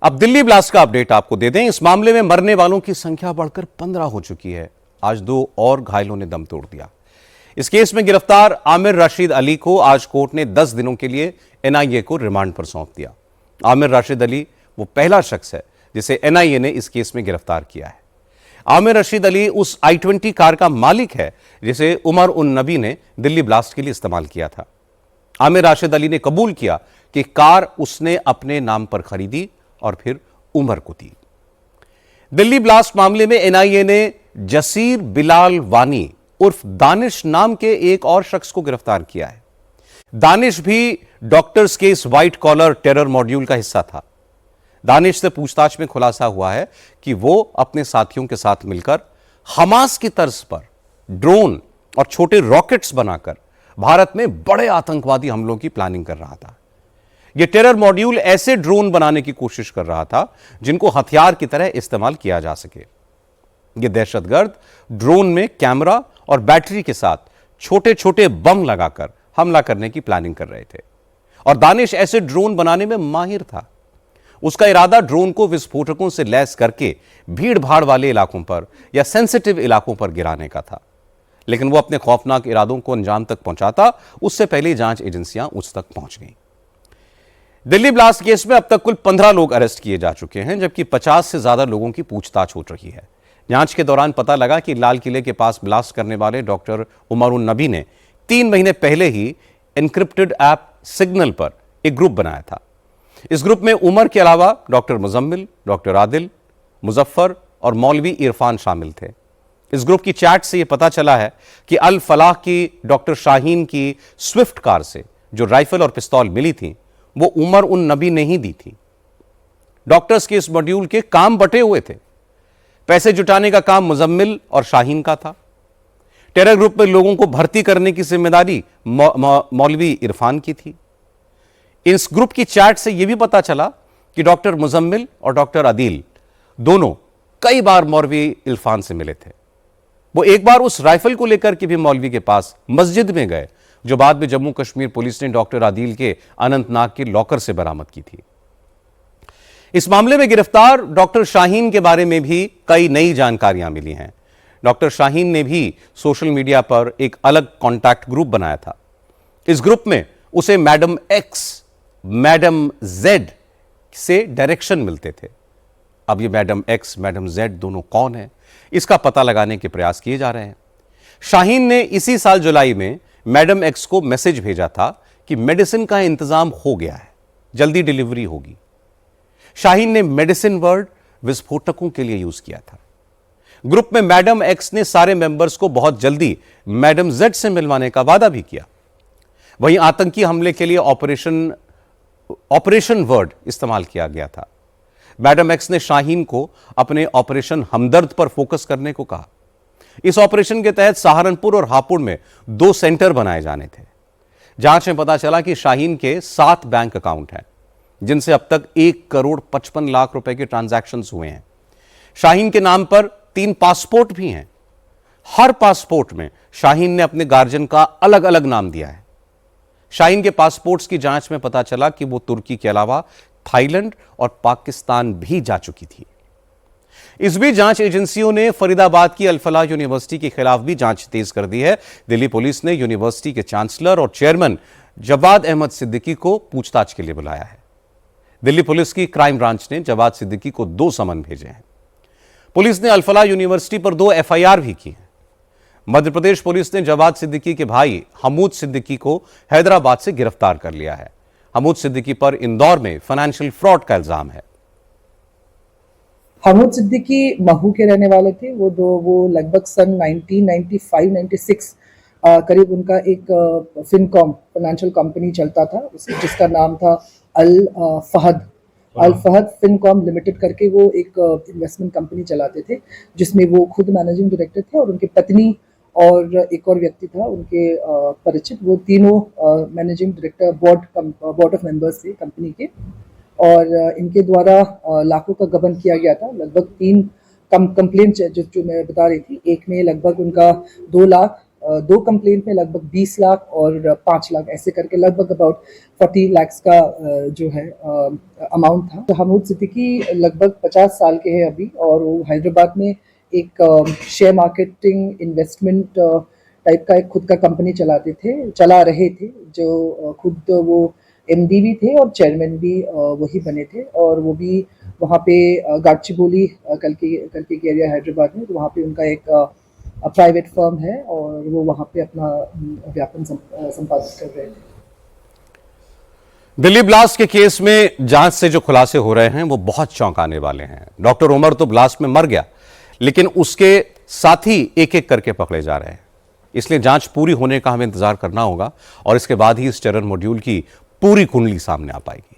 अब दिल्ली ब्लास्ट का अपडेट आपको दे दें। इस मामले में मरने वालों की संख्या बढ़कर 15 हो चुकी है। आज 2 और घायलों ने दम तोड़ दिया। इस केस में गिरफ्तार आमिर राशिद अली को आज कोर्ट ने 10 दिनों के लिए एनआईए को रिमांड पर सौंप दिया। आमिर राशिद अली वो पहला शख्स है जिसे एनआईए ने इस केस में गिरफ्तार किया है। आमिर राशिद अली उस i20 कार का मालिक है जिसे उमर उन नबी ने दिल्ली ब्लास्ट के लिए इस्तेमाल किया था। आमिर राशिद अली ने कबूल किया कि कार उसने अपने नाम पर खरीदी और फिर उमर को दी। दिल्ली ब्लास्ट मामले में एनआईए ने जसीर बिलाल वानी उर्फ दानिश नाम के एक और शख्स को गिरफ्तार किया है। दानिश भी डॉक्टर्स के इस व्हाइट कॉलर टेरर मॉड्यूल का हिस्सा था। दानिश से पूछताछ में खुलासा हुआ है कि वो अपने साथियों के साथ मिलकर हमास की तर्ज पर ड्रोन और छोटे रॉकेट्स बनाकर भारत में बड़े आतंकवादी हमलों की प्लानिंग कर रहा था। यह टेरर मॉड्यूल ऐसे ड्रोन बनाने की कोशिश कर रहा था जिनको हथियार की तरह इस्तेमाल किया जा सके। यह दहशतगर्द ड्रोन में कैमरा और बैटरी के साथ छोटे छोटे बम लगाकर हमला करने की प्लानिंग कर रहे थे और दानिश ऐसे ड्रोन बनाने में माहिर था। उसका इरादा ड्रोन को विस्फोटकों से लैस करके भीड़ भाड़ वाले इलाकों पर या सेंसिटिव इलाकों पर गिराने का था, लेकिन वो अपने खौफनाक इरादों को अंजाम तक पहुंचाता उससे पहले जांच एजेंसियां उस तक पहुंच गईं। दिल्ली ब्लास्ट केस में अब तक कुल 15 लोग अरेस्ट किए जा चुके हैं, जबकि 50 से ज्यादा लोगों की पूछताछ हो रही है। जांच के दौरान पता लगा कि लाल किले के पास ब्लास्ट करने वाले डॉक्टर उमर उन नबी ने 3 महीने पहले ही एन्क्रिप्टेड ऐप सिग्नल पर एक ग्रुप बनाया था। इस ग्रुप में उमर के अलावा डॉक्टर मुजम्मिल, डॉक्टर आदिल, मुजफ्फर और मौलवी इरफान शामिल थे। इस ग्रुप की चैट से यह पता चला है कि अल फलाह की डॉक्टर शाहीन की स्विफ्ट कार से जो राइफल और पिस्तौल मिली थी वो उमर उन नबी ने ही दी थी। डॉक्टर्स के इस मॉड्यूल के काम बटे हुए थे। पैसे जुटाने का काम मुजम्मिल और शाहीन का था। टेरर ग्रुप में लोगों को भर्ती करने की जिम्मेदारी मौलवी इरफान की थी। इस ग्रुप की चैट से यह भी पता चला कि डॉक्टर मुजम्मिल और डॉक्टर आदिल दोनों कई बार मौलवी इरफान से मिले थे। वो एक बार उस राइफल को लेकर के भी मौलवी के पास मस्जिद में गए जो बाद में जम्मू कश्मीर पुलिस ने डॉक्टर आदिल के अनंतनाग के लॉकर से बरामद की थी। इस मामले में गिरफ्तार डॉक्टर शाहीन के बारे में भी कई नई जानकारियां मिली हैं। डॉक्टर शाहीन ने भी सोशल मीडिया पर एक अलग कॉन्टैक्ट ग्रुप बनाया था। इस ग्रुप में उसे मैडम एक्स, मैडम जेड से डायरेक्शन मिलते थे। अब ये मैडम एक्स, मैडम जेड दोनों कौन है, इसका पता लगाने के प्रयास किए जा रहे हैं। शाहीन ने इसी साल जुलाई में मैडम एक्स को मैसेज भेजा था कि मेडिसिन का इंतजाम हो गया है, जल्दी डिलीवरी होगी। शाहीन ने मेडिसिन वर्ड विस्फोटकों के लिए यूज किया था। ग्रुप में मैडम एक्स ने सारे मेंबर्स को बहुत जल्दी मैडम जेड से मिलवाने का वादा भी किया। वहीं आतंकी हमले के लिए ऑपरेशन वर्ड इस्तेमाल किया गया था। मैडम एक्स ने शाहीन को अपने ऑपरेशन हमदर्द पर फोकस करने को कहा। इस ऑपरेशन के तहत सहारनपुर और हापुड़ में 2 सेंटर बनाए जाने थे। जांच में पता चला कि शाहीन के 7 बैंक अकाउंट हैं जिनसे अब तक 1 करोड़ 55 लाख रुपए के ट्रांजैक्शंस हुए हैं। शाहीन के नाम पर 3 पासपोर्ट भी हैं। हर पासपोर्ट में शाहीन ने अपने गार्जियन का अलग अलग नाम दिया है। शाहीन के पासपोर्ट्स की जांच में पता चला कि वो तुर्की के अलावा थाईलैंड और पाकिस्तान भी जा चुकी थी। इस बीच जांच एजेंसियों ने फरीदाबाद की अल फलाह यूनिवर्सिटी के खिलाफ भी जांच तेज कर दी है। दिल्ली पुलिस ने यूनिवर्सिटी के चांसलर और चेयरमैन जवाद अहमद सिद्दीकी को पूछताछ के लिए बुलाया है। दिल्ली पुलिस की क्राइम ब्रांच ने जवाद सिद्दीकी को 2 समन भेजे हैं। पुलिस ने अल फलाह यूनिवर्सिटी पर 2 एफआईआर भी की हैं। मध्य प्रदेश पुलिस ने जवाद सिद्दीकी के भाई हमूद सिद्दीकी को हैदराबाद से गिरफ्तार कर लिया है। हमूद सिद्दीकी पर इंदौर में फाइनेंशियल फ्रॉड का इल्जाम है। हमूद सिद्दीकी महू के रहने वाले थे। वो लगभग सन 1995-96 करीब उनका एक फिनकॉम फाइनेंशियल कंपनी चलता था जिसका नाम था अल फहद फिनकॉम लिमिटेड करके। वो एक इन्वेस्टमेंट कंपनी चलाते थे जिसमें वो खुद मैनेजिंग डायरेक्टर थे और उनकी पत्नी और एक और व्यक्ति था उनके परिचित। वो तीनों managing director board of members थे कंपनी के और इनके द्वारा लाखों का गबन किया गया था। लगभग 3 कंप्लेंट जो मैं बता रही थी, एक में लगभग उनका 2 लाख दो कंप्लेंट में लगभग 20 लाख और 5 लाख ऐसे करके लगभग अबाउट 40 लाख का जो है अमाउंट था। तो हमूद सिद्दीकी लगभग 50 साल के हैं अभी, और वो हैदराबाद में एक शेयर मार्केटिंग इन्वेस्टमेंट टाइप का एक खुद का कंपनी चला रहे थे, जो खुद वो एमडी भी थे और चेयरमैन भी वही बने थे, और वो भी वहाँ पे गाचिबोली कल्की के एरिया हैदराबाद में, तो वहाँ पे उनका एक प्राइवेट फर्म है और वो वहाँ पे अपना व्यापन संपादित कर रहे थे। दिल्ली ब्लास्ट के केस में जांच से जो खुलासे हो रहे हैं वो बहुत चौंकाने वाले हैं। डॉक्टर उमर तो ब्लास्ट में मर गया, लेकिन उसके साथी एक एक करके पकड़े जा रहे हैं। इसलिए जांच पूरी होने का हमें इंतजार करना होगा और इसके बाद ही इस टेरर मॉड्यूल की पूरी कुंडली सामने आ पाएगी।